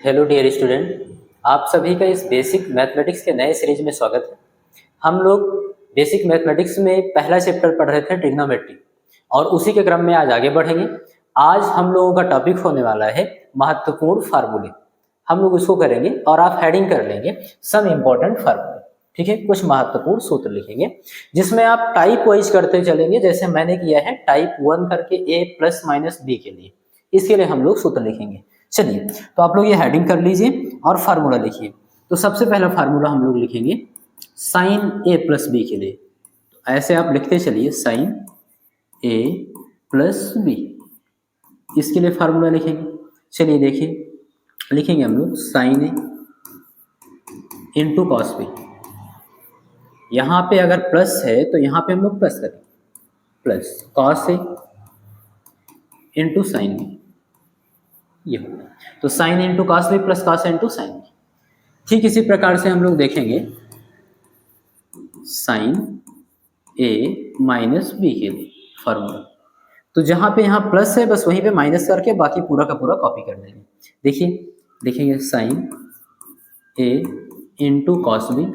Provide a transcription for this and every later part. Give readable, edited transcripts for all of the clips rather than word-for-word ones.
Hello dear student, आप सभी का इस बेसिक मैथमेटिक्स के नए सीरीज में स्वागत है। हम लोग बेसिक मैथमेटिक्स में पहला चैप्टर पढ़ रहे थे ट्रिग्नोमेट्री और उसी के क्रम में आज आगे बढ़ेंगे। आज हम लोगों का टॉपिक होने वाला है महत्वपूर्ण फार्मूले। हम लोग उसको करेंगे और आप हेडिंग कर लेंगे सम इम्पोर्टेंट फार्मूले। ठीक है, कुछ महत्वपूर्ण सूत्र लिखेंगे जिसमें आप टाइप वाइज करते चलेंगे, जैसे मैंने किया है टाइप 1 करके a प्लस माइनस बी के लिए। इसके लिए हम लोग सूत्र लिखेंगे। चलिए, तो आप लोग ये हेडिंग कर लीजिए और फार्मूला लिखिए। तो सबसे पहला फार्मूला हम लोग लिखेंगे साइन ए प्लस बी के लिए। तो ऐसे आप लिखते चलिए साइन ए प्लस बी, इसके लिए फार्मूला लिखेंगे। चलिए देखिए, लिखेंगे हम लोग sign A into cos B. यहाँ पे अगर प्लस है तो यहाँ पे हम लोग प्लस करेंगे, plus cos A into sine B, ये होगा। तो sine into cos B plus cos into sine B. ठीक इसी प्रकार से हम लोग देखेंगे साइन ए माइनस बी के लिए फार्मूला। तो जहाँ पे यहाँ प्लस है बस वहीं पे माइनस करके बाकी पूरा का पूरा कॉपी कर देंगे। देखिए लिखेंगे sign A into cos B,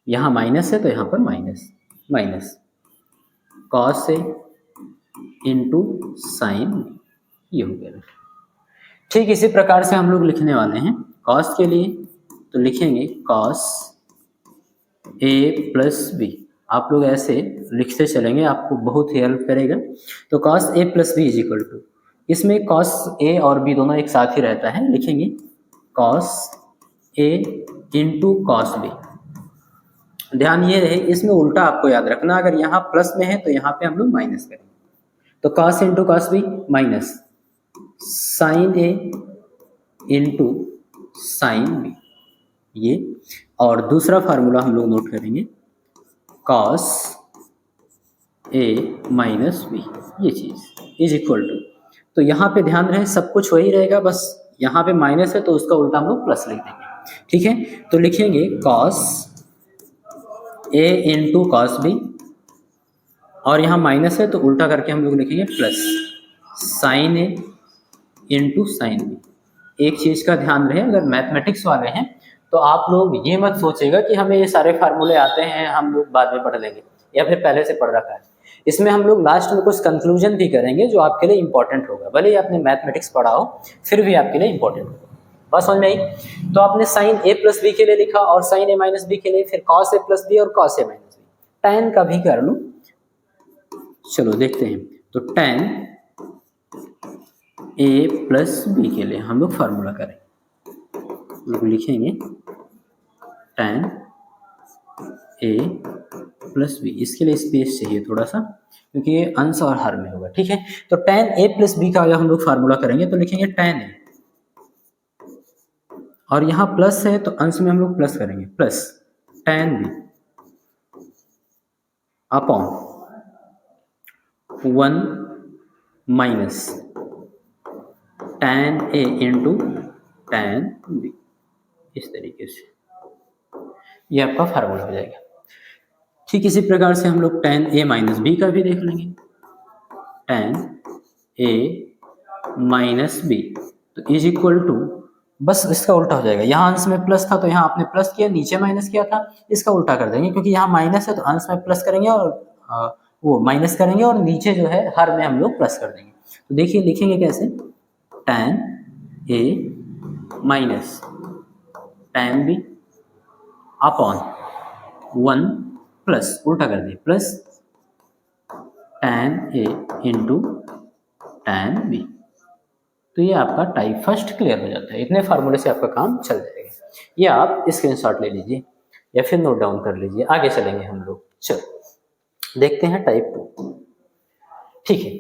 यहाँ माइनस है तो यहाँ पर minus minus cos A into sign, ये हो गया। ठीक इसी प्रकार से हम लोग लिखने वाले हैं कॉस के लिए। तो लिखेंगे कॉस ए प्लस बी। आप लोग ऐसे लिखते चलेंगे, आपको बहुत ही हेल्प करेगा। तो cos A plus B is equal to, इसमें कॉस ए और बी दोनों एक साथ ही रहता है, लिखेंगे cos A into cos B. ध्यान ये रहे, इसमें उल्टा आपको याद रखना, अगर यहाँ प्लस में है तो यहाँ पे हम लोग माइनस करेंगे। तो cos into cos B minus sine A into sine B, ये। और दूसरा फार्मूला हम लोग नोट करेंगे कॉस ए माइनस बी, ये चीज इज इक्वल टू। तो यहाँ पे ध्यान रहे सब कुछ वही रहेगा, बस यहाँ पे माइनस है तो उसका उल्टा हम लोग प्लस लिख देंगे। ठीक है, तो लिखेंगे cos A into cos B, और यहाँ माइनस है तो उल्टा करके हम लोग लिखेंगे plus sign A into sine B. एक चीज का ध्यान रहे, अगर मैथमेटिक्स वाले हैं तो आप लोग ये मत सोचेगा कि हमें ये सारे फार्मूले आते हैं, हम लोग बाद में पढ़ लेंगे या फिर पहले से पढ़ रखा है। इसमें हम लोग लास्ट में कुछ कंक्लूजन भी करेंगे जो आपके लिए इंपॉर्टेंट होगा, भले ही आपने मैथमेटिक्स पढ़ा हो फिर भी आपके लिए इंपॉर्टेंट होगा। बात समझ में आई? तो आपने साइन ए प्लस बी के लिए लिखा और साइन ए माइनस बी के लिए फिर कॉस ए प्लस बी और cos A minus B. Tan का भी कर लूँ, चलो देखते हैं। तो टैन ए प्लस बी के लिए हम लोग फार्मूला करें, लोग लिखेंगे टैन ए प्लस बी। इसके लिए स्पेस चाहिए थोड़ा सा, क्योंकि ये अंश और हर में होगा। ठीक है, तो टैन ए प्लस बी का जब हम लोग फार्मूला करेंगे तो लिखेंगे टैन ए, और यहाँ प्लस है तो अंश में हम लोग प्लस करेंगे, plus tan B upon 1 minus tan A into tan B. इस तरीके से ये आपका फार्मूला हो जाएगा। ठीक इसी प्रकार से हम लोग टैन ए माइनस बी का भी देख लेंगे, टैन ए माइनस बी तो इज इक्वल टू, बस इसका उल्टा हो जाएगा। यहाँ अंश में प्लस था तो यहाँ आपने प्लस किया, नीचे माइनस किया था, इसका उल्टा कर देंगे, क्योंकि यहाँ माइनस है तो अंश में प्लस करेंगे और वो माइनस करेंगे, और नीचे जो है हर में हम लोग प्लस कर देंगे। तो देखिए लिखेंगे कैसे, tan A minus tan B upon 1 plus, उल्टा कर दिए, plus tan A into tan B. तो ये आपका टाइप फर्स्ट क्लियर हो जाता है। इतने फार्मूले से आपका काम चल जाएगा। ये आप स्क्रीनशॉट ले लीजिए या फिर नोट डाउन कर लीजिए, आगे चलेंगे हम लोग। चलो देखते हैं टाइप 2। ठीक है,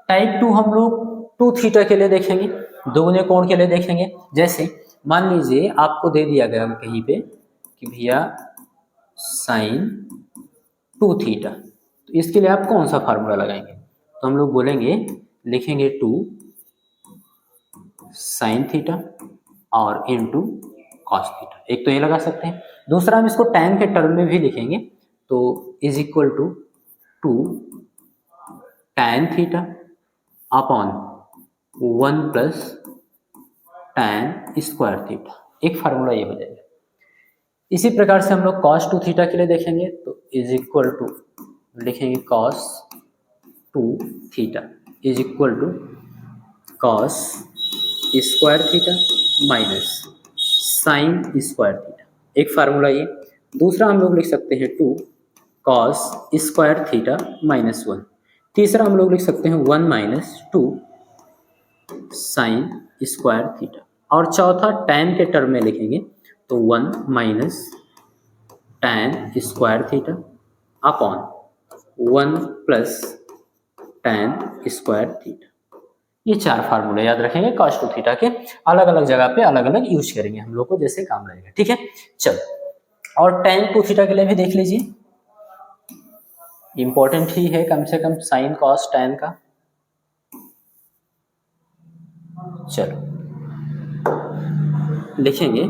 टाइप 2 हम लोग 2 थीटा के लिए देखेंगे, दोगुने कोण के लिए देखेंगे। जैसे मान लीजिए आपको दे दिया गया कहीं पे कि भैया साइन 2 थीटा, तो इसके लिए आप कौन सा फार्मूला लगाएंगे? तो हम लोग बोलेंगे, लिखेंगे 2 साइन थीटा और इनटू कॉस थीटा। एक तो ये लगा सकते हैं, दूसरा हम इसको टैन के टर्म में भी लिखेंगे, तो is equal to 2 tan theta upon 1 plus tan square theta, एक फार्मूला ये हो जाएगा। इसी प्रकार से हम लोग cos 2 थीटा के लिए देखेंगे तो इज इक्वल टू लिखेंगे cos 2 theta is equal to cos square theta minus sine square theta, एक फार्मूला ये। दूसरा हम लोग लिख सकते हैं 2 cos स्क्वायर थीटा माइनस 1। तीसरा हम लोग लिख सकते हैं 1 माइनस 2 साइन स्क्वायर थीटा। और चौथा tan के टर्म में लिखेंगे तो 1 minus tan square theta upon 1 plus tan square theta. ये चार फार्मूले याद रखेंगे cos 2 थीटा के, अलग अलग जगह पे अलग अलग यूज करेंगे हम लोग को जैसे काम लगेगा, ठीक है। चलो और tan 2 थीटा के लिए भी देख लीजिए, इंपॉर्टेंट ही है कम से कम साइन cos tan का। चलो लिखेंगे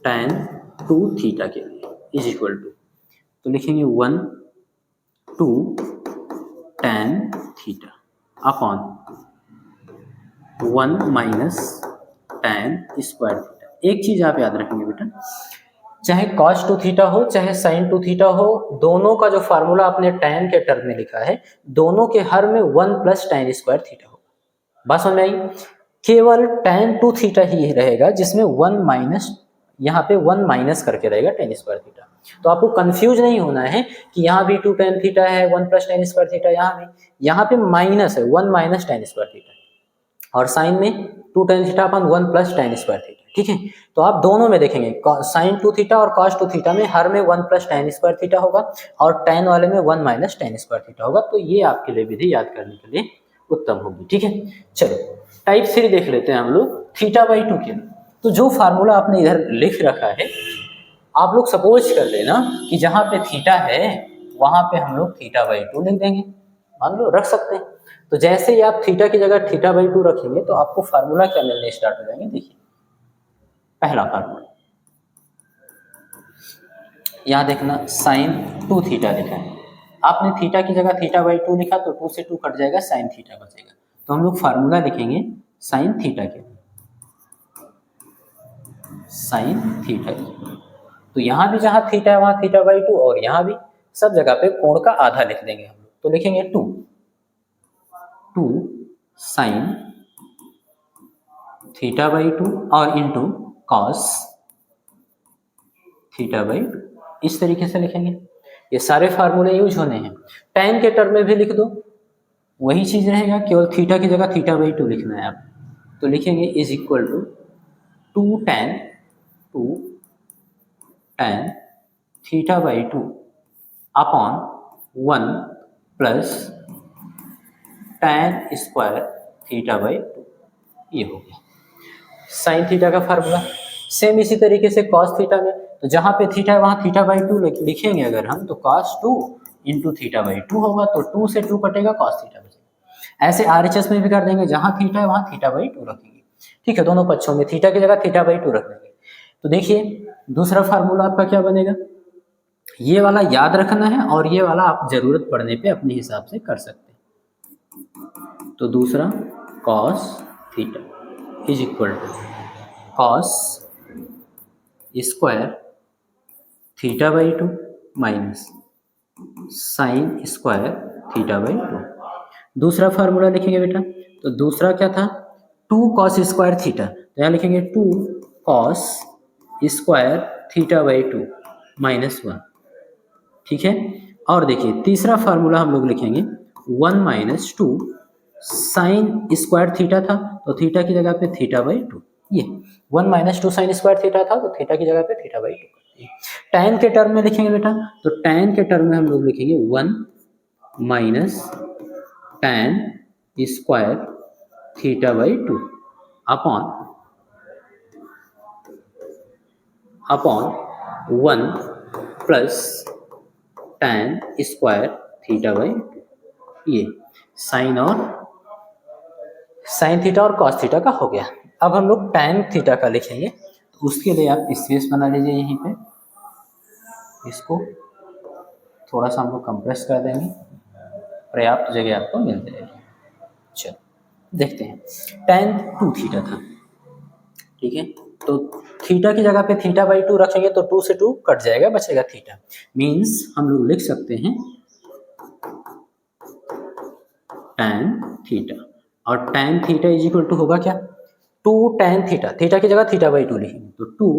tan 2 थीटा के लिए इज इक्वल टू, तो लिखेंगे 1 2 tan theta upon 1 minus tan square theta. एक चीज आप याद रखेंगे बेटा, चाहे cos 2 थीटा हो चाहे sin 2 थीटा हो, दोनों का जो फार्मूला आपने tan के टर्म में लिखा है, दोनों के हर में 1 प्लस tan स्क्वायर थीटा होगा। बात समझ में आई? केवल tan 2 थीटा ही रहेगा जिसमें 1 माइनस, यहाँ पे 1 माइनस करके रहेगा tan स्क्वायर थीटा। तो आपको कंफ्यूज नहीं होना है कि यहाँ भी 2 tan थीटा है 1 प्लस tan स्क्वायर थीटा, यहाँ पे माइनस है 1 माइनस tan स्क्वायर थीटा, और साइन में 2 tan थीटा अपन 1 प्लस tan स्क्वायर थीटा, ठीक है। तो आप दोनों में देखेंगे sin 2 थीटा और cos 2 थीटा में हर में 1 प्लस tan स्क्वायर थीटा होगा और tan वाले में 1 माइनस tan स्क्वायर थीटा होगा। तो ये आपके लिए विधि याद करने के लिए उत्तम होगी, ठीक है। चलो टाइप 3 देख लेते हैं हम लोग थीटा बाई 2 के लिए। तो जो फार्मूला आपने इधर लिख रखा है, आप लोग सपोज कर लेना कि जहां पे थीटा है वहां पे हम लोग थीटा बाई 2 लिख देंगे, मान लो रख सकते हैं। तो जैसे ही आप थीटा की जगह थीटा बाई 2 रखेंगे तो आपको फार्मूला क्या मिलने स्टार्ट हो जाएंगे। देखिए पहला फार्मूला यहाँ देखना, साइन 2 थीटा लिखा है, आपने थीटा की जगह थीटा बाई 2 लिखा तो 2 से 2 कट जाएगा, साइन थीटा बचेगा। तो हम लोग फार्मूला लिखेंगे साइन थीटा के, साइन थीटा की। तो यहाँ भी जहाँ थीटा है वहाँ थीटा बाई 2 और यहाँ भी सब जगह पे कोण का आधा लिख देंगे हम लोग। तो लिखेंगे 2 साइन थीटा बाई 2 और इंटू कॉस थीटा बाई 2, इस तरीके से लिखेंगे। ये सारे फार्मूले यूज होने हैं। tan के टर्म में भी लिख दो, वही चीज रहेगा, केवल थीटा की जगह थीटा बाई 2 लिखना है आप। तो लिखेंगे is equal to 2 tan theta by 2 upon 1 plus tan square theta by 2, ये हो गया साइन थीटा का फार्मूला। सेम इसी तरीके से cos थीटा में, तो जहां पे थीटा है वहां थीटा बाई 2 लिखेंगे अगर हम, तो cos 2 इंटू थीटा बाई 2 होगा, तो 2 से 2 कटेगा, cos थीटा बचेगा। ऐसे RHS में भी कर देंगे, जहां थीटा है वहां थीटा बाई 2 रखेंगे, ठीक है। दोनों पक्षों में थीटा की जगह थीटा बाई 2 रख देंगे। तो देखिए दूसरा फार्मूला आपका क्या बनेगा, ये वाला याद रखना है और ये वाला आप जरूरत पड़ने पे अपने हिसाब से कर सकते हैं। तो दूसरा cos theta is equal to cos square theta by 2 minus sine square theta by 2। दूसरा फार्मूला लिखेंगे बेटा, तो दूसरा क्या था 2 cos स्क्वायर थीटा, तो यहाँ लिखेंगे 2 cos square theta by 2 minus 1, ठीक है। और देखिए तीसरा फार्मूला हम लोग लिखेंगे 1 माइनस 2 साइन स्क्वायर थीटा था, तो थीटा की जगह पे थीटा बाई 2, ये 1 माइनस 2 साइन स्क्वायर थीटा था, तो थीटा की जगह पे थीटा बाई 2। tan के टर्म में लिखेंगे बेटा, तो tan के टर्म में हम लोग लिखेंगे 1 minus tan square theta by 2 upon 1 plus tan square theta by 2, ये साइन थीटा और cos थीटा का हो गया। अब हम लोग tan थीटा का लिखेंगे, तो उसके लिए आप स्पेस बना लीजिए यहीं पे, इसको थोड़ा सा हम लोग कंप्रेस कर देंगे, पर्याप्त जगह आपको मिल जाएगी। चलो देखते हैं। tan 2 थीटा था, ठीक है, तो थीटा की जगह पे थीटा बाई 2 रखेंगे तो 2 से 2 कट जाएगा, बचेगा थीटा। मीन्स हम लोग लिख सकते हैं tan थीटा, और tan theta is equal to होगा क्या, 2 tan थीटा, थीटा की जगह थीटा बाई 2 लिखेंगे तो 2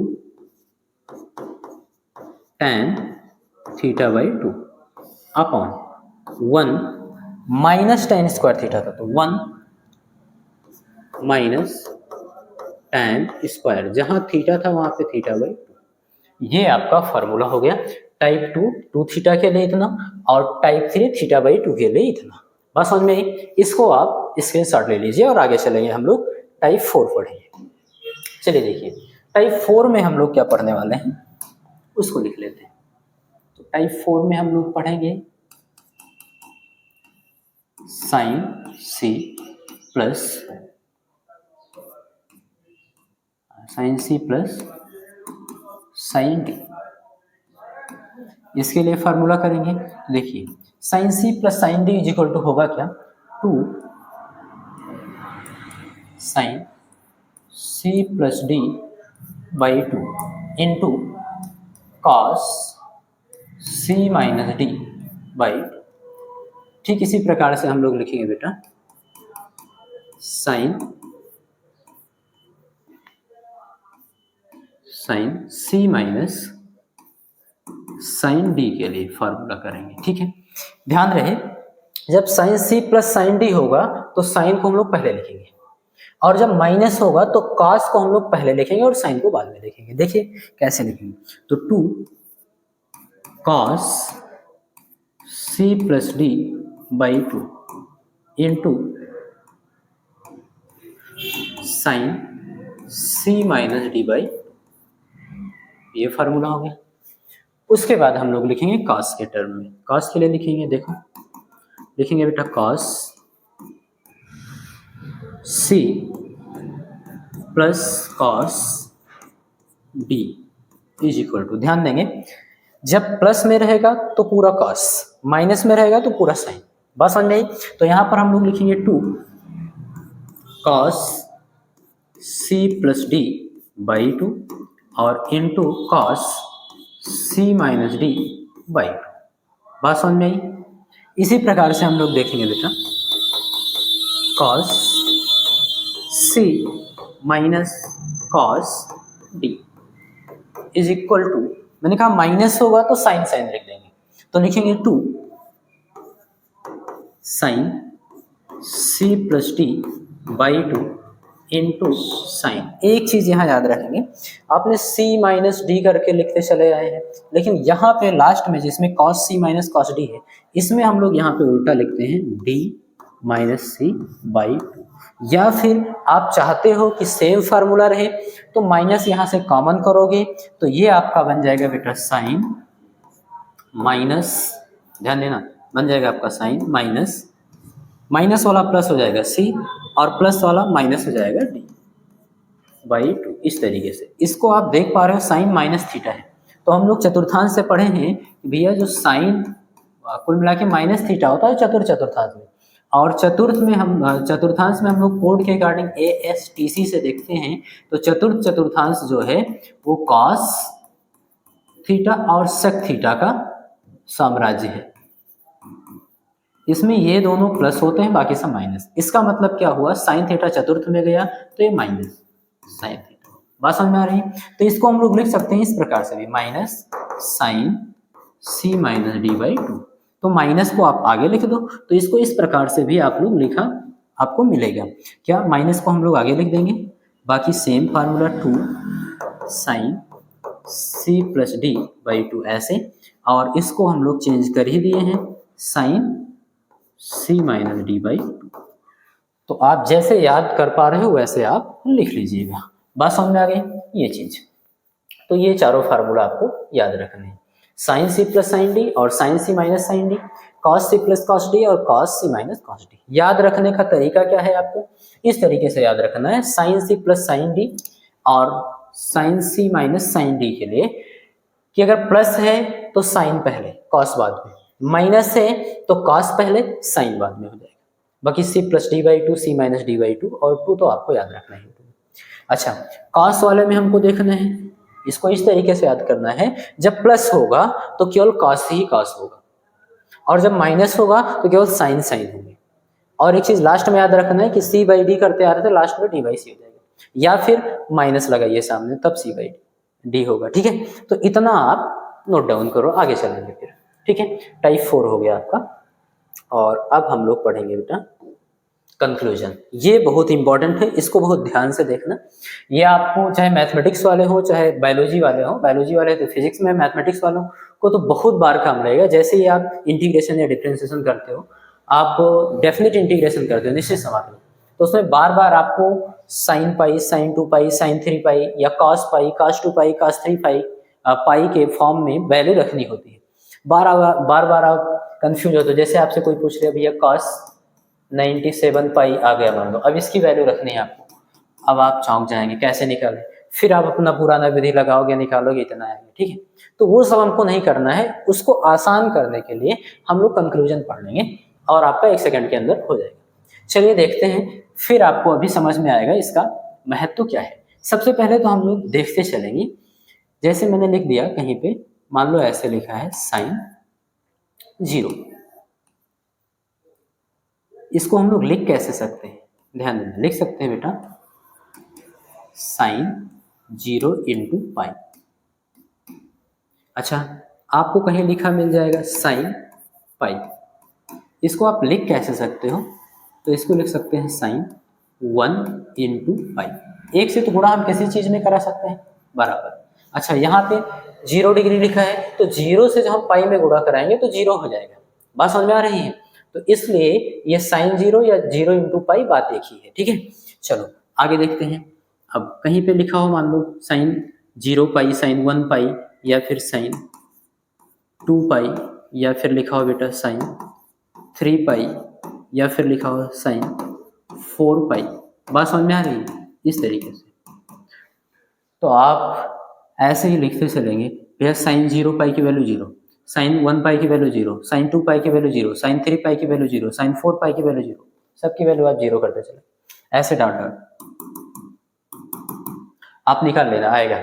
tan theta by 2 upon 1 minus tan square theta था तो 1 माइनस tan स्क्वायर, जहां थीटा था वहां पे थीटा बाई 2। ये आपका फॉर्मूला हो गया टाइप 2 थीटा के लिए इतना, और टाइप 3 थीटा बाई 2 के लिए इतना। बस समझ में आई। इसको आप स्क्रीनशॉट ले लीजिए और आगे चलेंगे, हम लोग टाइप 4 पढ़ेंगे। चलिए देखिए, टाइप 4 में हम लोग क्या पढ़ने वाले हैं उसको लिख लेते हैं। तो टाइप 4 में हम लोग पढ़ेंगे sine C plus sine D. इसके लिए फार्मूला करेंगे, देखिए sine C plus sine D is equal to होगा क्या, 2 sine C plus D by 2 into cos C minus D by 2। ठीक इसी प्रकार से हम लोग लिखेंगे बेटा sine C minus sine D के लिए फार्मूला करेंगे, ठीक है। ध्यान रहे, जब sine C plus sine D होगा तो साइन को हम लोग पहले लिखेंगे, और जब माइनस होगा तो कॉस को हम लोग पहले लिखेंगे और साइन को बाद में लिखेंगे। देखिए कैसे लिखेंगे, तो 2 cos C plus D by 2 into sine C minus D by, ये फार्मूला हो गया। उसके बाद हम लोग लिखेंगे कॉस के टर्म में। कॉस के लिए लिखेंगे, देखो लिखेंगे बेटा cos C plus cos D is equal to, ध्यान देंगे जब प्लस में रहेगा तो पूरा कॉस, माइनस में रहेगा तो पूरा साइन। बस समझ में आई। तो यहां पर हम लोग लिखेंगे 2 cos C plus D by 2 और into cos C minus D by 2। बात समझ में आई। इसी प्रकार से हम लोग देखेंगे बेटा cos C minus cos D is equal to, मैंने कहा माइनस होगा तो साइन साइन लिख देंगे, तो लिखेंगे 2 sine C plus D by 2 into sine. एक चीज यहाँ याद रखेंगे, आपने c माइनस डी करके लिखते चले आए हैं, लेकिन यहाँ पे लास्ट में जिसमें cos c minus cos d है, इसमें हम लोग यहाँ पे उल्टा लिखते हैं d माइनस सी बाई 2। या फिर आप चाहते हो कि सेम फार्मूला रहे तो माइनस यहाँ से कॉमन करोगे तो ये आपका बन जाएगा बेटा साइन माइनस, ध्यान देना, बन जाएगा आपका साइन माइनस, माइनस वाला प्लस हो जाएगा c और प्लस वाला माइनस हो जाएगा d बाई 2। इस तरीके से इसको आप देख पा रहे हो साइन माइनस थीटा है। तो हम लोग चतुर्थांश से पढ़े हैं कि भैया जो साइन कुल मिला के माइनस थीटा होता है चतुर्थांश में, और चतुर्थांश में हम लोग कोड के अकॉर्डिंग ASTC से देखते हैं तो चतुर्थांश जो है वो कॉस थीटा और सेक थीटा का साम्राज्य है। इसमें ये दोनों प्लस होते हैं, बाकी सब माइनस। इसका मतलब क्या हुआ, साइन थीटा चतुर्थ में गया तो ये माइनस साइन थीटा। बात समझ में आ रही है। तो इसको हम लोग लिख सकते हैं इस प्रकार से भी, minus sine C minus D by 2। तो माइनस को आप आगे लिख दो, तो इसको इस प्रकार से भी आप लोग लिखा आपको मिलेगा क्या, माइनस को हम लोग आगे लिख देंगे, बाकी same formula 2 sine C plus D by 2 ऐसे, और इसको हम लोग चेंज कर ही दिए हैं sine C minus D by 2। तो आप जैसे याद कर पा रहे हो वैसे आप लिख लीजिएगा। बात समझ में आ गई ये चीज। तो ये चारों फार्मूला आपको याद रखने हैं, sine C plus sine D और sine C minus sine D, cos C plus cos D और cos C minus cos D. याद रखने का तरीका क्या है, आपको इस तरीके से याद रखना है, sine C plus sine D और sine C minus sine D के लिए कि अगर प्लस है तो साइन पहले कॉस बाद में, माइनस है तो कॉस पहले साइन बाद में हो जाएगा। बाकी c plus D by two, C minus D by two, और 2 तो आपको याद रखना है। अच्छा, कॉस वाले में हमको देखना है, इसको इस तरीके से याद करना है, जब प्लस होगा तो केवल कॉस ही कॉस होगा, और जब माइनस होगा तो केवल साइन साइन होंगे। और एक चीज लास्ट में याद रखना है कि सी बाई डी करते आ रहे थे, लास्ट में डी बाई सी हो जाएगा, या फिर माइनस लगाइए सामने, तब सी बाई डी होगा। ठीक है, तो इतना आप नोट डाउन करो, आगे चलेंगे फिर। ठीक है, टाइप 4 हो गया आपका। और अब हम लोग पढ़ेंगे बेटा कंक्लूजन। ये बहुत इंपॉर्टेंट है, इसको बहुत ध्यान से देखना। ये आपको चाहे मैथमेटिक्स वाले हो चाहे बायोलॉजी वाले हो, बायोलॉजी वाले तो फिजिक्स में, मैथमेटिक्स वालों को तो बहुत बार काम रहेगा। जैसे ही आप इंटीग्रेशन या डिफरेंशिएशन करते हो, आप डेफिनेट इंटीग्रेशन करते हो निश्चित सवाल में, तो उसमें बार बार आपको साइन पाई, साइन 2 पाई, साइन 3 पाई, या कॉस पाई, कॉस 2 पाई, कॉस 3 पाई पाई के फॉर्म में वैल्यू रखनी होती है। बार बार आप कंफ्यूज होते हो। जैसे आपसे कोई पूछ रहे भैया कॉस 97 पाई आ गया मान लो, अब इसकी वैल्यू रखनी है आपको, अब आप चौंक जाएंगे कैसे निकालें, फिर आप अपना पुराना विधि लगाओगे, निकालोगे, इतना आएगा। ठीक है, तो वो सब हमको नहीं करना है, उसको आसान करने के लिए हम लोग कंक्लूजन पढ़ लेंगे और आपका 1 सेकंड के अंदर हो जाएगा। चलिए देखते हैं, फिर आपको अभी समझ में आएगा इसका महत्व क्या है। सबसे पहले तो हम लोग देखते चलेंगे, जैसे मैंने लिख दिया कहीं पे, मान लो ऐसे लिखा है साइन 0, इसको हम लोग लिख कैसे सकते हैं, ध्यान देना, लिख सकते हैं बेटा साइन 0 इंटू पाई। अच्छा, आपको कहीं लिखा मिल जाएगा साइन पाई, इसको आप लिख कैसे सकते हो, तो इसको लिख सकते हैं साइन 1 इंटू पाई। एक से तो गुणा हम किसी चीज में करा सकते हैं, बराबर। अच्छा, यहाँ पे 0 डिग्री लिखा है, तो 0 से जब हम पाई में गुणा कराएंगे तो 0 हो जाएगा। बात समझ में आ रही है? तो इसलिए ये साइन 0 या 0 इंटू पाई बात एक ही है। ठीक है, चलो आगे देखते हैं। अब कहीं पे लिखा हो मान लो साइन 0 पाई, साइन 1 पाई, या फिर साइन 2 पाई, या फिर लिखा हो बेटा साइन 3 पाई, या फिर लिखा हो साइन 4 पाई। बात समझ में आ रही है? इस तरीके से तो आप ऐसे ही लिखते चलेंगे भैया साइन 0 पाई की वैल्यू 0, साइन 1 पाई की वैल्यू 0, साइन 2 पाई की वैल्यू 0, साइन 3 पाई की वैल्यू 0, साइन 4 पाई की वैल्यू 0, सबकी वैल्यू आप 0 करते चले, ऐसे डाट डाट आप निकाल लेना, आएगा।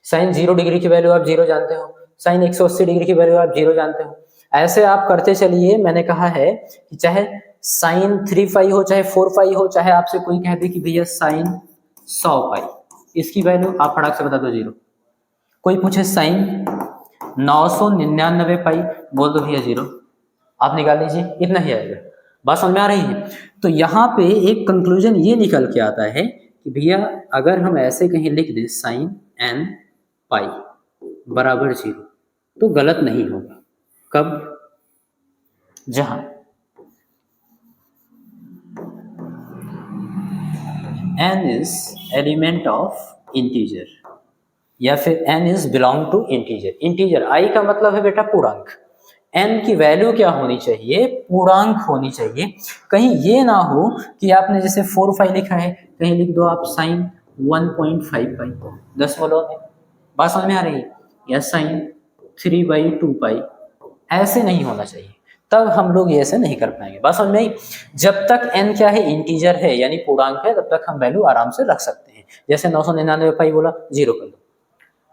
साइन 0 डिग्री की वैल्यू आप 0 जानते हो, साइन 180 डिग्री की वैल्यू आप 0 जानते हो, ऐसे आप करते चलिए। मैंने कहा है कि चाहे साइन 3 पाई हो, चाहे 4 पाई हो, चाहे आपसे कोई कह दे कि भैया साइन 100 पाई, इसकी वैल्यू आप फटाक से बता दो 0। कोई पूछे साइन 999 पाई, बोल दो भैया 0, आप निकाल लीजिए, इतना ही आएगा। बात समझ में आ रही है? तो यहाँ पे एक कंक्लूजन ये निकल के आता है कि भैया अगर हम ऐसे कहीं लिख दें साइन n पाई बराबर 0, तो गलत नहीं होगा। कब? जहां n is element of integer, या फिर n is belong to integer. Integer i का मतलब है बेटा पूर्णांक, n की वैल्यू क्या होनी चाहिए? पूर्णांक होनी चाहिए। कहीं ये ना हो कि आपने जैसे 4 पाई लिखा है, कहीं लिख दो आप साइन 1.5 पाई, 10 बोलो है। बात समझ में आ रही है? या साइन 3/2 पाई, ऐसे नहीं होना चाहिए, तब हम लोग ये ऐसे नहीं कर पाएंगे। बात समझ में आई? जब तक n क्या है, इंटीजर है यानी पूर्णांक है, तब तक हम वैल्यू आराम से रख सकते हैं। जैसे 999 पाई बोला 0 कर दो,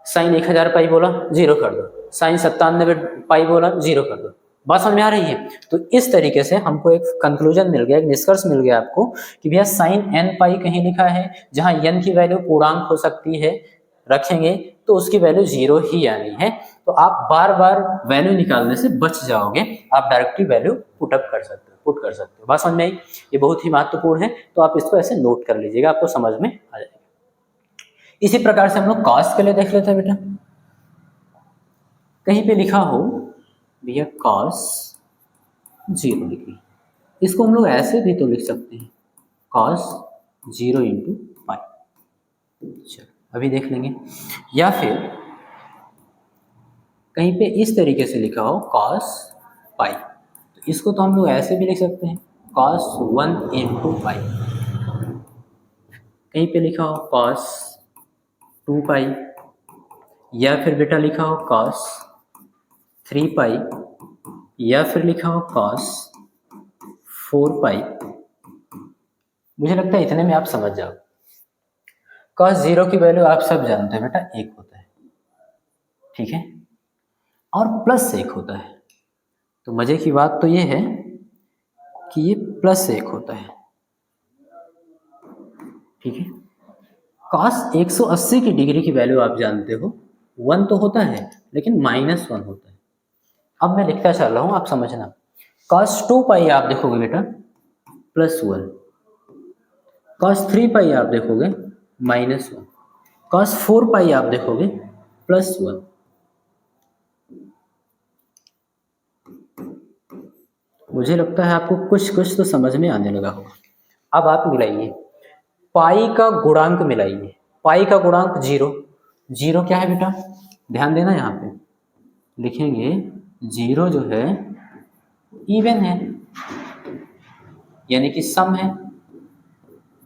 साइन 1000 पाई बोला 0 कर दो, साइन 97 पाई बोला 0 कर दो। बात समझ में आ रही है? तो इस तरीके से हमको एक कंक्लूजन मिल गया, एक निष्कर्ष मिल गया आपको कि भैया साइन n पाई कहीं लिखा है, जहां n की वैल्यू पूर्णांक हो सकती है, रखेंगे तो उसकी वैल्यू 0 ही आनी है। तो आप बार बार वैल्यू निकालने से बच जाओगे, आप डायरेक्टली वैल्यू पुट कर सकते हो। बात समझ में आई? ये बहुत ही महत्वपूर्ण है, तो आप इसको ऐसे नोट कर लीजिएगा, आपको समझ में आ जाएगा। इसी प्रकार से हम लोग कॉस के लिए देख लेते हैं बेटा। कहीं पे लिखा हो भैया कॉस 0 डिग्री, इसको हम लोग ऐसे भी तो लिख सकते हैं कॉस 0 इंटू पाई। चलो अभी देख लेंगे। या फिर कहीं पे इस तरीके से लिखा हो कॉस पाई, तो इसको तो हम लोग ऐसे भी लिख सकते हैं कॉस 1 इंटू पाई। कहीं पे लिखा हो कॉस 2 पाई, या फिर बेटा लिखा हो कॉस 3 पाई, या फिर लिखा हो कॉस 4 पाई, मुझे लगता है इतने में आप समझ जाओ। कॉस जीरो की वैल्यू आप सब जानते हैं बेटा, एक होता है, ठीक है, और प्लस एक होता है। तो मजे की बात तो ये है कि ये प्लस एक होता है, ठीक है। कॉस 180 की डिग्री की वैल्यू आप जानते हो, 1 तो होता है लेकिन -1 होता है। अब मैं लिखता चल रहा हूं, आप समझना। कॉस 2 पाई आप देखोगे बेटा +1, कॉस 3 पाई आप देखोगे -1, कॉस 4 पाई आप देखोगे +1। मुझे लगता है आपको कुछ कुछ तो समझ में आने लगा होगा। अब आप मिलाइए, पाई का गुणांक मिलाइए। पाई का गुणांक 0, 0 क्या है बेटा, ध्यान देना यहाँ पे लिखेंगे 0 जो है इवन है, यानी कि सम है।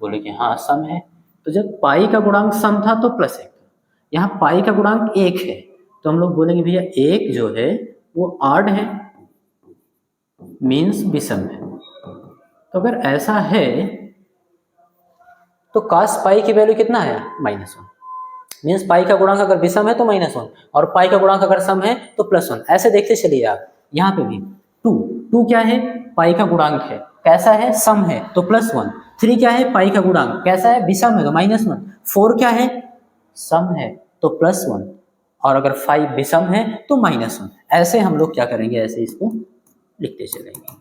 बोले कि हाँ सम है, तो जब पाई का गुणांक सम था तो +1 था। यहाँ पाई का गुणांक 1 है तो हम लोग बोलेंगे भैया 1 जो है वो ऑड है, मीन्स विषम है। तो अगर ऐसा है तो cos पाई की वैल्यू कितना है, -1, मीन्स पाई का गुणांक अगर विषम है तो -1 और पाई का गुणांक अगर सम है तो +1। ऐसे देखते चलिए आप, यहाँ पे भी 2 क्या है, पाई का गुणांक है, कैसा है, सम है तो +1। 3 क्या है, पाई का गुणांक कैसा है, विषम है तो -1। 4 क्या है, सम है तो +1, और अगर 5 विषम है तो -1। ऐसे हम लोग क्या करेंगे, ऐसे इसको लिखते चलेंगे।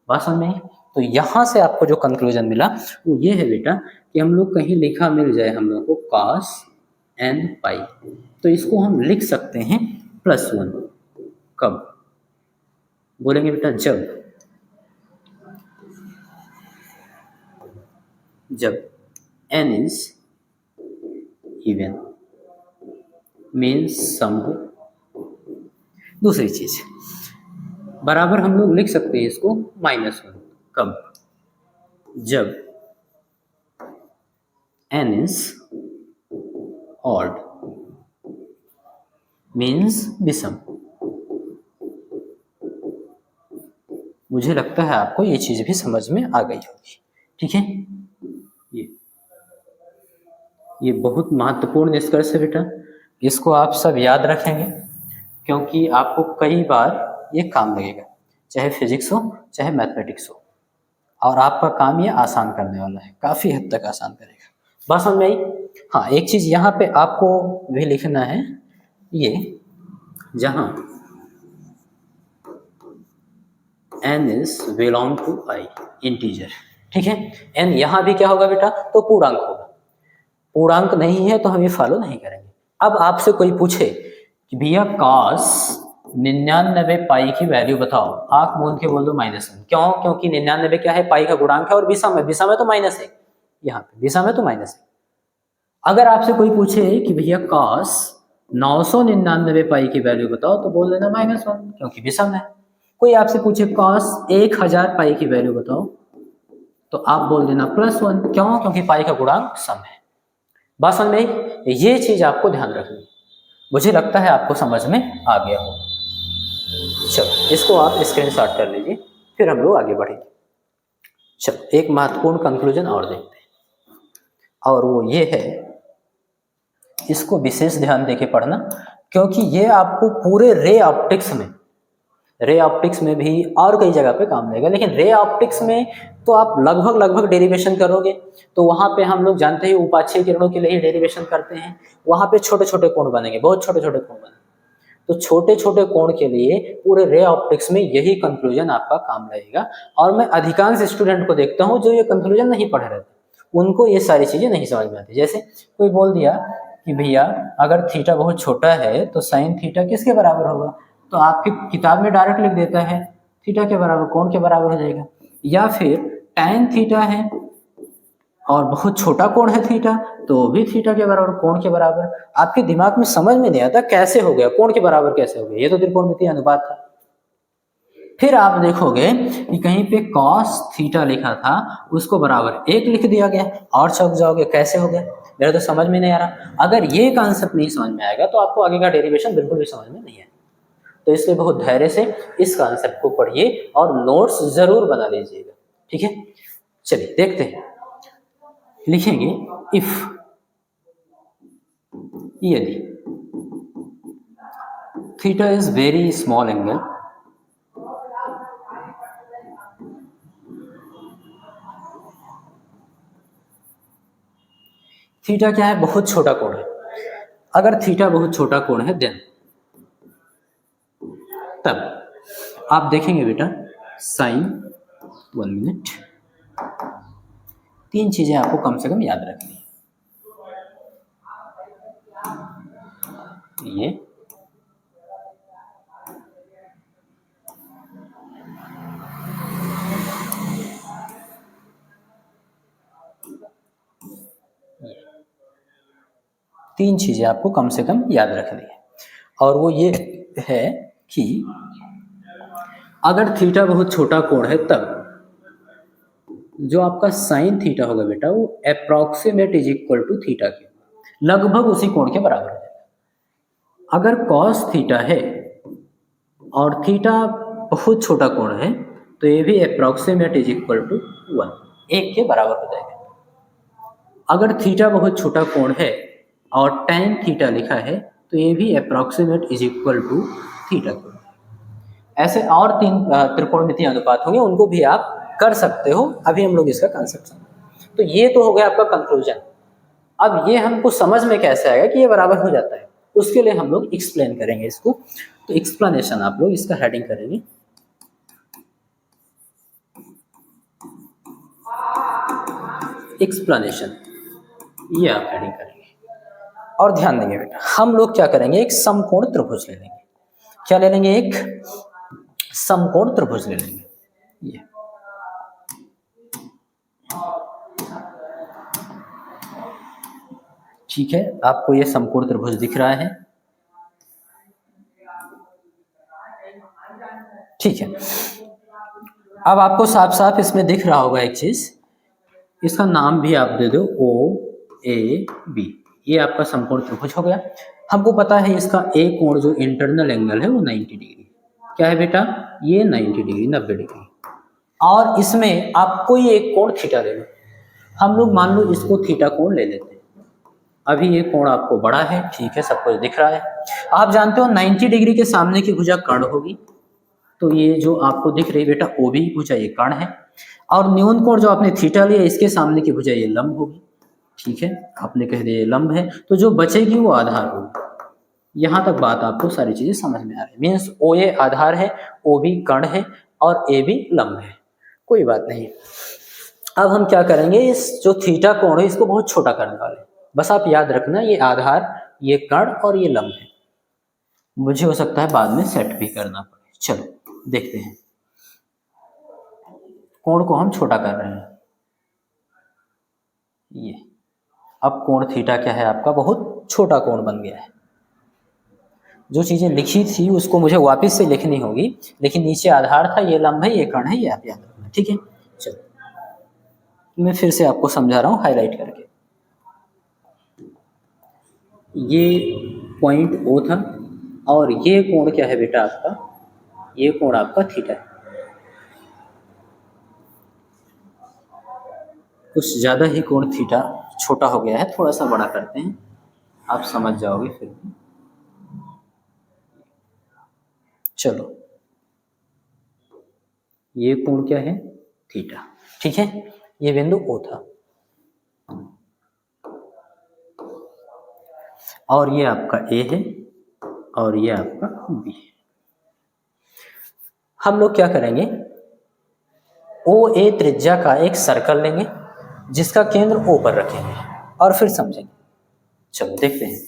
बात समझ में आई? तो यहाँ से आपको जो कंक्लूजन मिला वो ये है बेटा कि हम लोग कहीं लिखा मिल जाए हम लोग को cos n पाई, तो इसको हम लिख सकते हैं +1। कब बोलेंगे बेटा, जब n इज इवन, मीन्स सम हो। दूसरी चीज बराबर हम लोग लिख सकते हैं इसको -1। कब, जब n इज ऑड, मीन्स विषम। मुझे लगता है आपको ये चीज भी समझ में आ गई होगी, ठीक है। ये बहुत महत्वपूर्ण निष्कर्ष है बेटा, इसको आप सब याद रखेंगे क्योंकि आपको कई बार ये काम लगेगा, चाहे फिजिक्स हो चाहे मैथमेटिक्स हो, और आपका काम ये आसान करने वाला है, काफ़ी हद तक आसान करेगा। बात समझ में आई? हाँ, एक चीज़ यहाँ पे आपको भी लिखना है, ये जहाँ n is belong to i integer, ठीक है। n यहाँ भी क्या होगा बेटा, तो पूर्णांक होगा। पूर्णांक नहीं है तो हम ये फॉलो नहीं करेंगे। अब आपसे कोई पूछे कि भैया cos 99 पाई की वैल्यू बताओ, आंख मूंद के बोल दो -1। क्यों, क्योंकि 99 क्या है, पाई का गुणांक है और विषम है, विषम है तो -1, यहाँ पे विषम है तो -1। अगर आपसे कोई पूछे कि भैया cos 999 पाई की वैल्यू बताओ, तो बोल देना -1 क्योंकि विषम है। कोई आपसे पूछे cos 1000 पाई की वैल्यू बताओ, तो आप बोल देना +1, क्यों, क्योंकि पाई का गुणांक सम है। बात समझ में, ये चीज आपको ध्यान रखनी। मुझे लगता है आपको समझ में आ गया हो। चलो इसको आप स्क्रीनशॉट कर लीजिए, फिर हम लोग आगे बढ़ेंगे। चलो एक महत्वपूर्ण कंक्लूजन और देखते हैं, और वो ये है, इसको विशेष ध्यान देके पढ़ना क्योंकि ये आपको पूरे रे ऑप्टिक्स में भी और कई जगह पे काम लगेगा, लेकिन रे ऑप्टिक्स में तो आप लगभग डेरिवेशन करोगे, तो वहाँ पे हम लोग जानते हैं उपाक्षीय किरणों के लिए ही डेरिवेशन करते हैं। वहाँ पे छोटे छोटे कोण बनेंगे, बहुत छोटे छोटे कोण बनेंगे, तो छोटे छोटे कोण के लिए पूरे रे ऑप्टिक्स में यही कंक्लूजन आपका काम लगेगा। और मैं अधिकांश स्टूडेंट को देखता हूँ जो ये कंक्लूजन नहीं पढ़ रहे थे, उनको ये सारी चीजें नहीं समझ में आती। जैसे कोई बोल दिया कि भैया अगर थीटा बहुत छोटा है तो साइन थीटा किसके बराबर होगा, तो आपकी किताब में डायरेक्ट लिख देता है थीटा के बराबर, कोण के बराबर हो जाएगा। या फिर tan थीटा है और बहुत छोटा कोण है थीटा, तो भी थीटा के बराबर, कोण के बराबर। आपके दिमाग में समझ में नहीं आता कैसे हो गया, कोण के बराबर कैसे हो गया, ये तो त्रिकोणमितीय अनुपात था। फिर आप देखोगे कि कहीं पे cos थीटा लिखा था, उसको बराबर 1 लिख दिया गया, और चौक जाओगे कैसे हो गया, मेरा तो समझ में नहीं आ रहा। अगर ये कॉन्सेप्ट नहीं समझ में आएगा तो आपको आगे का डेरिवेशन बिल्कुल भी समझ में नहीं आएगा। तो इसलिए बहुत धैर्य से इस कॉन्सेप्ट को पढ़िए और नोट्स जरूर बना लीजिएगा, ठीक है। चलिए देखते हैं, लिखेंगे इफ, यदि theta is very small angle, theta क्या है, बहुत छोटा कोण है। अगर थीटा बहुत छोटा कोण है देन, तब आप देखेंगे बेटा साइन, 1 मिनट, 3 चीजें आपको कम से कम याद रखनी है। ये तीन चीजें आपको कम से कम याद रखनी है, और वो ये है कि अगर थीटा बहुत छोटा कोण है तब जो आपका साइन थीटा होगा बेटा वो approximate is equal to theta के, लगभग उसी कोण के बराबर हो जाएगा। अगर कॉस थीटा है और थीटा बहुत छोटा कोण है तो ये भी अप्रॉक्सीमेट इज इक्वल टू 1, 1 के बराबर हो जाएगा। अगर थीटा बहुत छोटा कोण है और tan थीटा लिखा है तो ये भी approximate is equal to theta कोण। ऐसे और 3 त्रिकोणमितीय अनुपात होंगे, उनको भी आप कर सकते हो। अभी हम लोग इसका कंसेप्ट समझें। तो ये तो हो गया आपका कंक्लूजन। अब ये हमको समझ में कैसे आएगा कि ये बराबर हो जाता है, उसके लिए हम लोग एक्सप्लेन करेंगे इसको। तो एक्सप्लेनेशन आप लोग इसका हेडिंग करेंगे, एक्सप्लेनेशन, ये आप हेडिंग करेंगे। और ध्यान देंगे बेटा, हम लोग क्या करेंगे, एक समकोण त्रिभुज ले लेंगे। क्या ले लेंगे, एक समकोण त्रिभुज ले लेंगे। ये ठीक है, आपको ये समकोण त्रिभुज दिख रहा है, ठीक है। अब आपको साफ साफ इसमें दिख रहा होगा एक चीज, इसका नाम भी आप दे दो OAB। ये आपका समकोण त्रिभुज हो गया। हमको पता है इसका ए कोण जो इंटरनल एंगल है वो 90 डिग्री। क्या है बेटा, ये 90 डिग्री, 90 डिग्री। और इसमें आप कोई एक कोण थीटा ले लो, हम लोग मान लो इसको थीटा कोण ले लेते हैं। अभी ये कोण आपको बड़ा है, ठीक है, सब कुछ दिख रहा है। आप जानते हो 90 डिग्री के सामने की भुजा कर्ण होगी, तो ये जो आपको दिख रही बेटा OB भुजा ये कर्ण है, और न्यून कोण जो आपने थीटा लिया इसके सामने की भुजा ये लंब होगी, ठीक है, आपने कह दिया ये लंब है, तो जो बचेगी वो आधार होगी। यहाँ तक बात आपको सारी चीजें समझ में आ रही है। मीन्स OA आधार है, OB कर्ण है और AB लंब है, कोई बात नहीं। अब हम क्या करेंगे, इस जो थीटा कोण है इसको बहुत छोटा करने वाले, बस आप याद रखना ये आधार, ये कर्ण और ये लंब है। मुझे हो सकता है बाद में सेट भी करना पड़े। चलो देखते हैं, कोण को हम छोटा कर रहे हैं। ये अब कोण थीटा क्या है आपका, बहुत छोटा कोण बन गया है। जो चीजें लिखी थी उसको मुझे वापस से लिखनी होगी, लेकिन नीचे आधार था, ये लंब है, ये कर्ण है, ये आप याद रखना, ठीक है। चलो मैं फिर से आपको समझा रहा हूँ हाईलाइट करके। ये पॉइंट O था और ये कोण क्या है बेटा आपका, ये कोण आपका थीटा है। कुछ ज्यादा ही कोण थीटा छोटा हो गया है, थोड़ा सा बड़ा करते हैं, आप समझ जाओगे फिर भी। चलो ये कोण क्या है, थीटा, ठीक है। ये बिंदु O था और ये आपका A है और ये आपका B है। हम लोग क्या करेंगे, OA त्रिज्या का एक सर्कल लेंगे जिसका केंद्र O पर रखेंगे और फिर समझेंगे। चलो देखते हैं।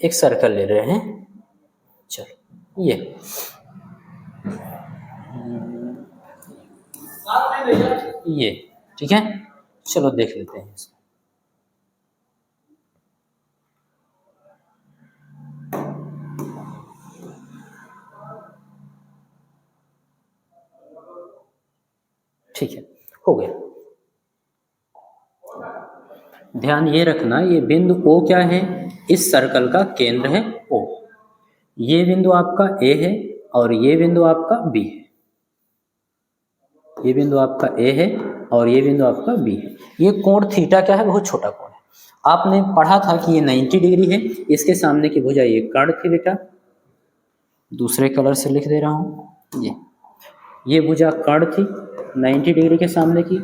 एक सर्कल ले रहे हैं, चलो ये ठीक है। चलो देख लेते हैं इसको। ठीक है, हो गया। ध्यान ये रखना, ये बिंदु O क्या है, इस सर्कल का केंद्र है O। ये बिंदु आपका A है और ये बिंदु आपका बी है, ये बिंदु आपका ए है और ये बिंदु आपका बी है। ये कोण थीटा क्या है, बहुत छोटा कोण है। आपने पढ़ा था कि ये 90 डिग्री है, इसके सामने की भुजा ये कर्ण थी बेटा, दूसरे कलर से लिख दे रहा हूँ, ये भुजा कर्ण थी 90 डिग्री के सामने की,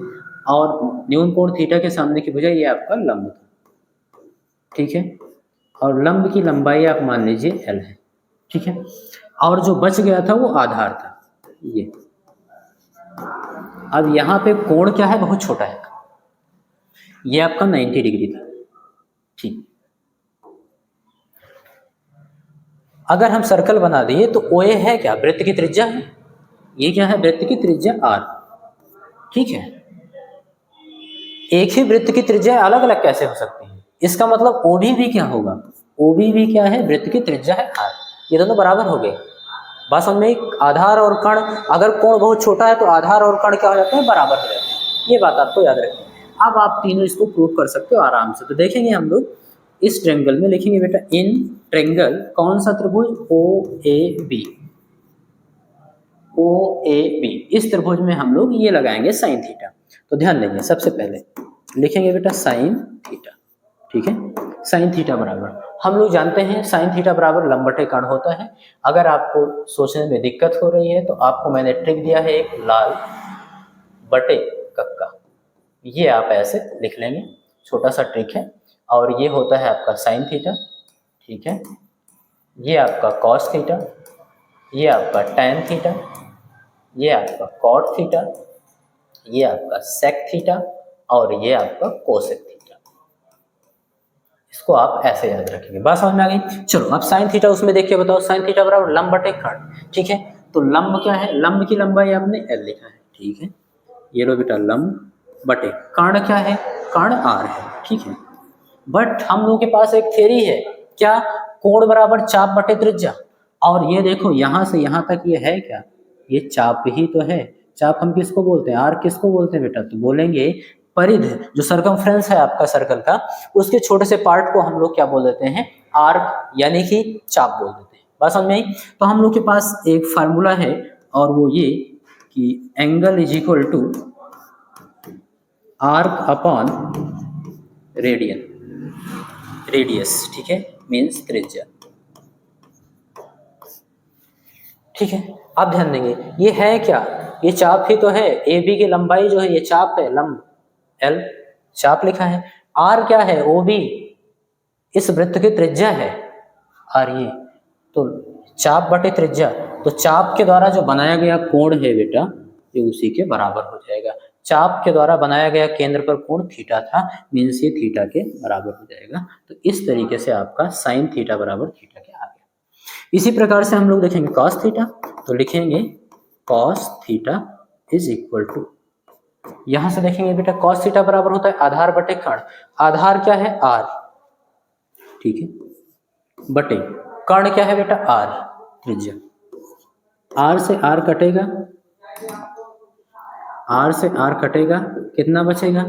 और न्यून कोण थीटा के सामने की भुजा ये आपका लंब था, ठीक है। और लंब की लंबाई आप मान लीजिए एल है, ठीक है। और जो बच गया था वो आधार था, ये। अब यहाँ पे कोण क्या है, बहुत छोटा है, ये आपका 90 डिग्री था, ठीक। अगर हम सर्कल बना दिए तो ओ ए है क्या, वृत्त की त्रिज्या है, ये क्या है, वृत्त की त्रिज्या आर, ठीक है। एक ही वृत्त की त्रिज्या अलग अलग कैसे हो सकती है, इसका मतलब ओबी भी क्या होगा, ओबी भी क्या है, वृत्त की त्रिज्या है आर, ये दोनों बराबर हो गए। बस हमें आधार और कर्ण, अगर कोण बहुत छोटा है तो आधार और कर्ण क्या हो जाते हैं, बराबर हो जाते हैं, ये बात आपको याद रखनी है। अब आप तीनों इसको प्रूव कर सकते हो आराम से। तो देखेंगे हम लोग इस ट्रेंगल में, लिखेंगे बेटा इन ट्रेंगल कौन सा त्रिभुज, ओ A B, O A B, इस त्रिभुज में हम लोग ये लगाएंगे साइन थीटा। तो ध्यान देंगे, सबसे पहले लिखेंगे बेटा साइन थीटा, ठीक है। साइन थीटा बराबर, हम लोग जानते हैं साइन थीटा बराबर लंब बटे कर्ण होता है। अगर आपको सोचने में दिक्कत हो रही है तो आपको मैंने ट्रिक दिया है एक, लाल बटे कक्का, ये आप ऐसे लिख लेंगे, छोटा सा ट्रिक है। और ये होता है आपका साइन थीटा, ठीक है। ये आपका कॉस थीटा, ये आपका टैन थीटा, ये आपका कॉट थीटा, ये आपका सेक थीटा, और ये आपका कोसेक थीटा। इसको आप ऐसे याद रखेंगे, बात समझ में आ गई। चलो अब साइन थीटा उसमें देख के बताओ, साइन थीटा बराबर लंब बटे कर्ण, ठीक है। तो लंब क्या है, लंब की लंबाई आपने एल लिखा है, ठीक है। ये लो बेटा लंब बटे कर्ण क्या है, कर्ण आर है, ठीक है। बट हम लोगों के पास एक थ्योरी है, क्या, कोण बराबर चाप बटे त्रिज्या। और ये देखो यहाँ से यहाँ तक ये है क्या, ये चाप ही तो है। चाप हम किसको बोलते हैं, आर किसको बोलते हैं बेटा, तो बोलेंगे परिध, जो सर्कमफ्रेंस है आपका सर्कल का, उसके छोटे से पार्ट को हम लोग क्या बोल देते हैं, आर्क, यानी कि चाप बोल देते हैं। बात समझ में आई। तो हम लोग के पास एक फार्मूला है, और वो ये कि angle is equal to arc upon radian, radius, ठीक है, मीन्स त्रिज्या, ठीक है। आप ध्यान देंगे, ये है क्या, ये चाप ही तो है, ए बी की लंबाई जो है ये चाप है, लंब एल, चाप लिखा है। आर क्या है, ओ बी, इस वृत्त की त्रिज्या है आर, ये तो चाप बटे त्रिज्या, तो चाप के द्वारा जो बनाया गया कोण है बेटा, ये उसी के बराबर हो जाएगा। चाप के द्वारा बनाया गया केंद्र पर कोण थीटा था, मीन्स ये थीटा के बराबर हो जाएगा। तो इस तरीके से आपका साइन थीटा बराबर थीटा के आ गया। इसी प्रकार से हम लोग देखेंगे कॉस थीटा, तो लिखेंगे cos theta is equal to, यहां से देखेंगे बेटा कॉस थीटा बराबर होता है आधार बटे कर्ण, आधार क्या है आर, ठीक है, बटे कर्ण क्या है बेटा आर, त्रिज्या। आर से आर कटेगा, आर से आर कटेगा, कितना बचेगा,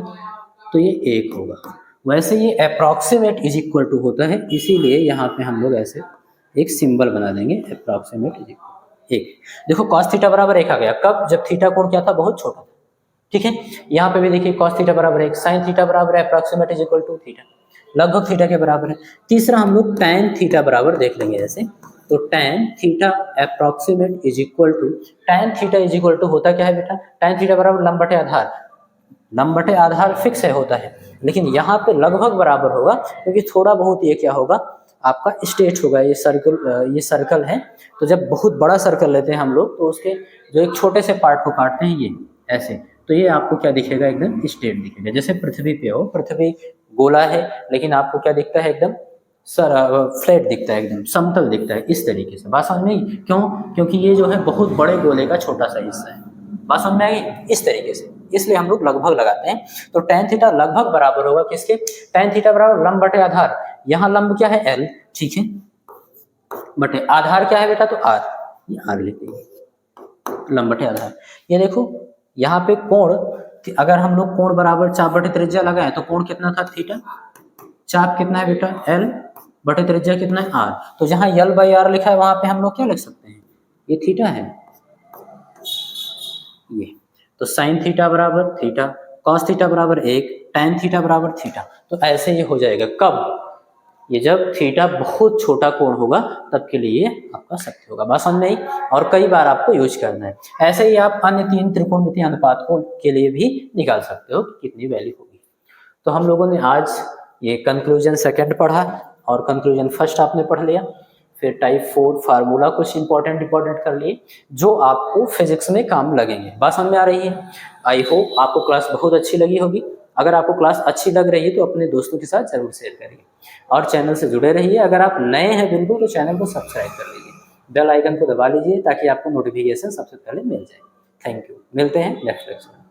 तो ये एक होगा। वैसे ये अप्रॉक्सीमेट इज इक्वल टू होता है, इसीलिए यहाँ पे हम लोग ऐसे एक सिंबल बना देंगे, अप्रॉक्सीमेट इज इक्वल एक। देखो कॉस थीटा बराबर एक आ गया, कब, जब थीटा कोण क्या था, बहुत छोटा था, ठीक है। यहाँ पे भी देखिए कॉस थीटा बराबर एक, साइन थीटा बराबर है approximate is equal to theta, लगभग थीटा के बराबर है। तीसरा हम लोग टैन थीटा बराबर देख लेंगे ऐसे, तो tan theta approximate is equal to, tan theta is equal to होता क्या है बेटा, टैन थीटा बराबर लंब बटे आधार, लंब बटे आधार फिक्स है होता है, लेकिन यहाँ पे लगभग बराबर होगा, क्योंकि थोड़ा बहुत ये क्या होगा आपका स्ट्रेट होगा, ये सर्कल है। तो जब बहुत बड़ा सर्कल लेते हैं हम लोग, तो उसके जो एक छोटे से पार्ट को काटते हैं ये ऐसे, तो ये आपको क्या दिखेगा, एकदम स्ट्रेट दिखेगा। जैसे पृथ्वी पे हो, पृथ्वी गोला है, लेकिन आपको क्या दिखता है, एकदम फ्लैट दिखता है, एकदम समतल दिखता है, इस तरीके से। बात समझ में आई, क्यों, क्योंकि ये जो है बहुत बड़े गोले का छोटा सा हिस्सा है। बात समझ में आई, इस तरीके से, इसलिए हम लोग लगभग लगाते हैं। तो टैन थीटा लगभग बराबर होगा किसके, टैन थीटा बराबर लंब बटे आधार, यहाँ लंब क्या है एल, ठीक है, बटे आधार क्या है बेटा, तो आर, ये आर लिखेंगे, लंब बटे आधार। ये देखो यहाँ पे कोण, अगर हम लोग कोण बराबर चाप बटे त्रिज्या लगाए तो कोण कितना था थीटा, चाप कितना है बेटा एल, बटे त्रिज्या कितना है आर। तो जहाँ एल बाई आर लिखा है वहां पे हम लोग क्या लिख सकते हैं, ये थीटा है, ये तो साइन थीटा बराबर थीटा, कॉस थीटा बराबर 1, tan थीटा बराबर थीटा। तो ऐसे ये हो जाएगा कब, ये जब थीटा बहुत छोटा कोण होगा तब के लिए आपका सत्य होगा। बात समझ में आई, और कई बार आपको यूज करना है। ऐसे ही आप अन्य 3 त्रिकोणमितीय अनुपात को के लिए भी निकाल सकते हो कि कितनी वैल्यू होगी। तो हम लोगों ने आज ये कंक्लूजन सेकंड पढ़ा और कंक्लूजन फर्स्ट आपने पढ़ लिया, फिर टाइप 4 फार्मूला कुछ इंपॉर्टेंट कर लिए जो आपको फिजिक्स में काम लगेंगे। बात समझ में आ रही है? आई होप आपको क्लास बहुत अच्छी लगी होगी। अगर आपको क्लास अच्छी लग रही है तो अपने दोस्तों के साथ जरूर शेयर करिए और चैनल से जुड़े रहिए। अगर आप नए हैं बिल्कुल तो चैनल को सब्सक्राइब कर लीजिए, बेल आइकन को दबा लीजिए ताकि आपको नोटिफिकेशन सबसे पहले मिल जाए। थैंक यू, मिलते हैं नेक्स्ट लेक्चर में।